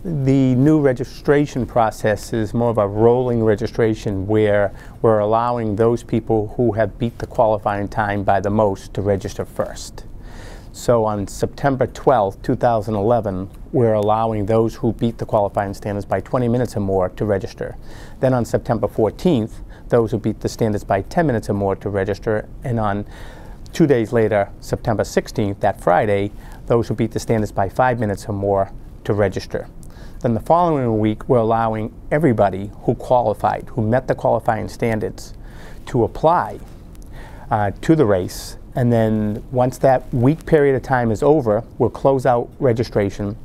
The new registration process is more of a rolling registration where we're allowing those people who have beat the qualifying time by the most to register first. So on September 12th, 2011, we're allowing those who beat the qualifying standards by 20 minutes or more to register. Then on September 14th, those who beat the standards by 10 minutes or more to register. And on 2 days later, September 16th, that Friday, those who beat the standards by 5 minutes or more to register. Then the following week, we're allowing everybody who qualified, who met the qualifying standards, to apply to the race. And then once that week period of time is over, we'll close out registration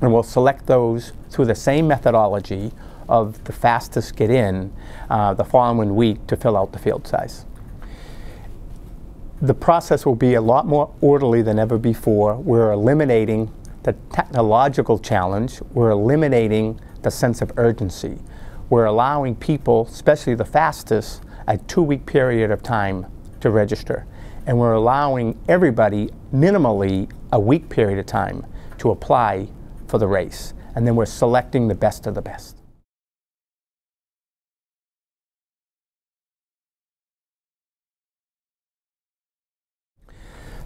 and we'll select those through the same methodology of the fastest get in the following week to fill out the field size. The process will be a lot more orderly than ever before. We're eliminating the technological challenge. We're eliminating the sense of urgency. We're allowing people, especially the fastest, a 2-week period of time to register. And we're allowing everybody minimally a week period of time to apply for the race. And then we're selecting the best of the best.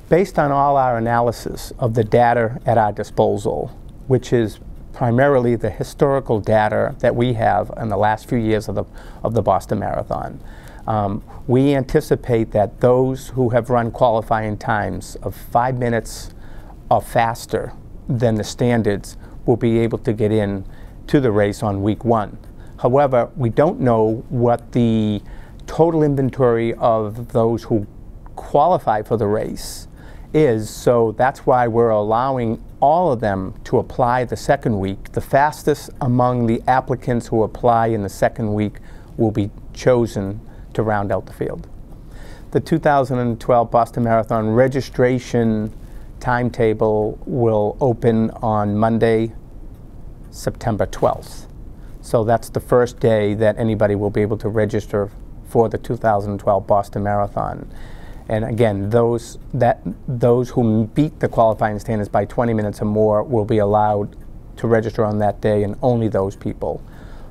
Based on all our analysis of the data at our disposal, which is primarily the historical data that we have in the last few years of the Boston Marathon, we anticipate that those who have run qualifying times of 5 minutes or faster than the standards will be able to get in to the race on week 1. However, we don't know what the total inventory of those who qualify for the race is, so that's why we're allowing all of them to apply the second week. The fastest among the applicants who apply in the second week will be chosen to round out the field. The 2012 Boston Marathon registration timetable will open on Monday, September 12th. So that's the first day that anybody will be able to register for the 2012 Boston Marathon. And again, those who beat the qualifying standards by 20 minutes or more will be allowed to register on that day, and only those people,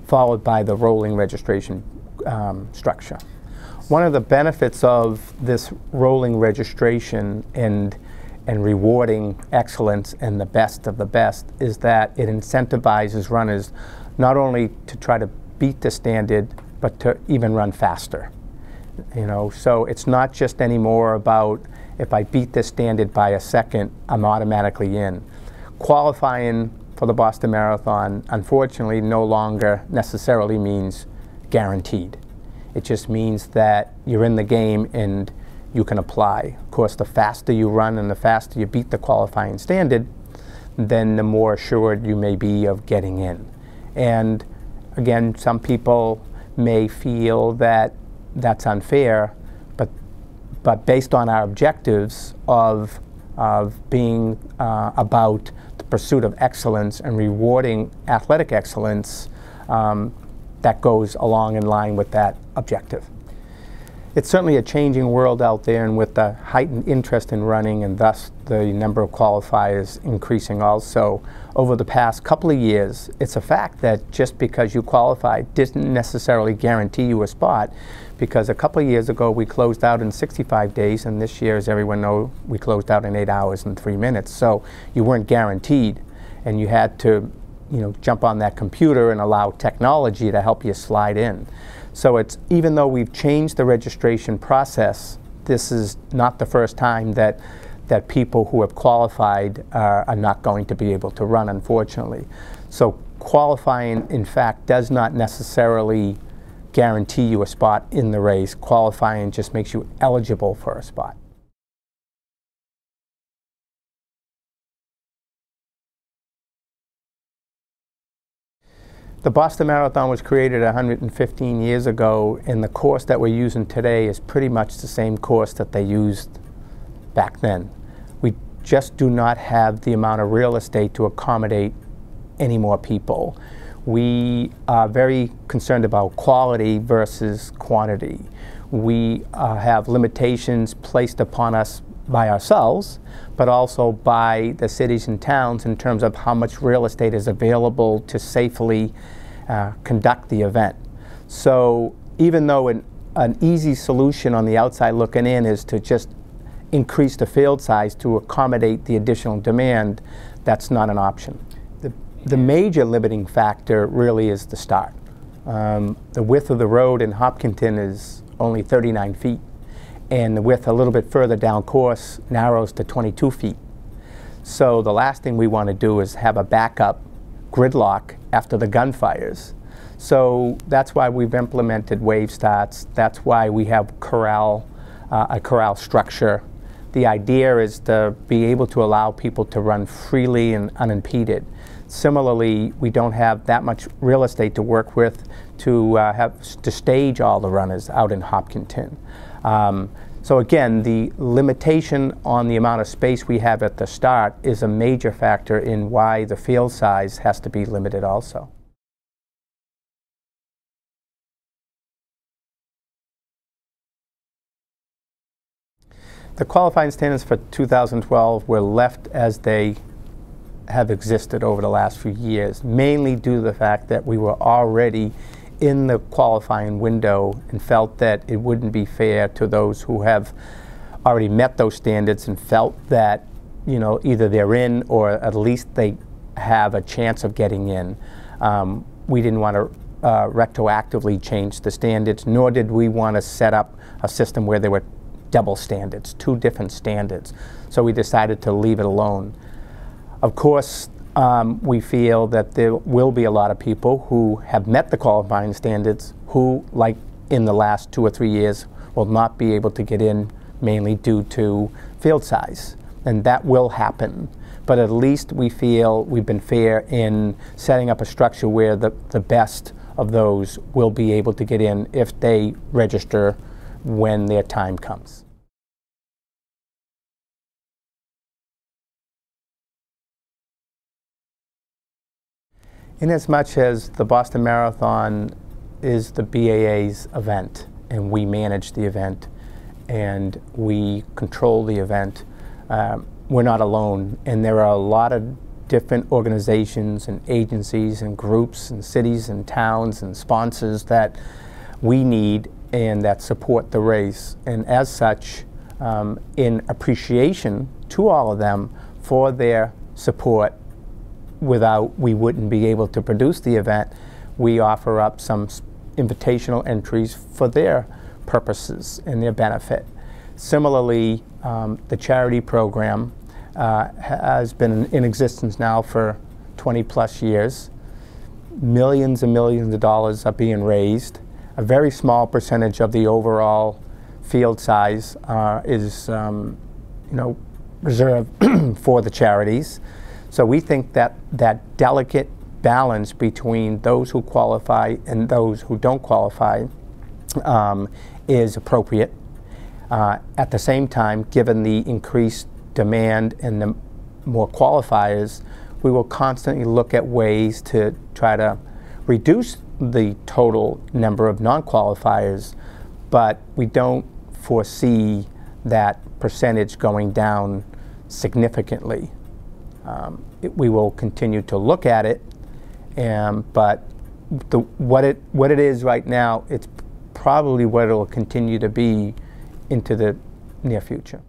followed by the rolling registration structure. One of the benefits of this rolling registration and rewarding excellence and the best of the best is that it incentivizes runners not only to try to beat the standard, but to even run faster. You know, so it's not just anymore about if I beat this standard by a second, I'm automatically in. Qualifying for the Boston Marathon, unfortunately, no longer necessarily means guaranteed. It just means that you're in the game and you can apply. Of course, the faster you run and the faster you beat the qualifying standard, then the more assured you may be of getting in. And again, some people may feel that that's unfair, but based on our objectives of being about the pursuit of excellence and rewarding athletic excellence, that goes along in line with that objective. It's certainly a changing world out there, and with the heightened interest in running and thus the number of qualifiers increasing also over the past couple of years, it's a fact that just because you qualified didn't necessarily guarantee you a spot, because a couple of years ago we closed out in 65 days, and this year, as everyone knows, we closed out in 8 hours and 3 minutes. So you weren't guaranteed, and you had to, you know, jump on that computer and allow technology to help you slide in. So it's, even though we've changed the registration process, this is not the first time that people who have qualified are not going to be able to run, unfortunately. So qualifying, in fact, does not necessarily guarantee you a spot in the race. Qualifying just makes you eligible for a spot. The Boston Marathon was created 115 years ago, and the course that we're using today is pretty much the same course that they used back then. We just do not have the amount of real estate to accommodate any more people. We are very concerned about quality versus quantity. We have limitations placed upon us by ourselves, but also by the cities and towns in terms of how much real estate is available to safely conduct the event. So even though an easy solution on the outside looking in is to just increase the field size to accommodate the additional demand, that's not an option. The major limiting factor really is the start. The width of the road in Hopkinton is only 39 feet, and the width a little bit further down course narrows to 22 feet. So the last thing we want to do is have a backup gridlock after the gunfires. So that's why we've implemented wave starts. That's why we have a corral structure. The idea is to be able to allow people to run freely and unimpeded. Similarly, we don't have that much real estate to work with to stage all the runners out in Hopkinton. So again, the limitation on the amount of space we have at the start is a major factor in why the field size has to be limited also. The qualifying standards for 2012 were left as they have existed over the last few years, mainly due to the fact that we were already in the qualifying window and felt that it wouldn't be fair to those who have already met those standards and felt that, you know, either they're in or at least they have a chance of getting in. We didn't want to retroactively change the standards, nor did we want to set up a system where there were double standards, two different standards. So we decided to leave it alone. Of course, we feel that there will be a lot of people who have met the qualifying standards who, like in the last 2 or 3 years, will not be able to get in, mainly due to field size. And that will happen. But at least we feel we've been fair in setting up a structure where the best of those will be able to get in if they register when their time comes. Inasmuch as the Boston Marathon is the B.A.A.'s event, and we manage the event, and we control the event, we're not alone. And there are a lot of different organizations and agencies and groups and cities and towns and sponsors that we need and that support the race. And as such, in appreciation to all of them for their support, we wouldn't be able to produce the event, we offer up some invitational entries for their purposes and their benefit. Similarly, the charity program has been in existence now for 20+ years. Millions and millions of dollars are being raised. A very small percentage of the overall field size is reserved for the charities. So we think that that delicate balance between those who qualify and those who don't qualify is appropriate. At the same time, given the increased demand and the more qualifiers, we will constantly look at ways to try to reduce the total number of non-qualifiers, but we don't foresee that percentage going down significantly. We will continue to look at it, but what it is right now, it's probably what it will continue to be into the near future.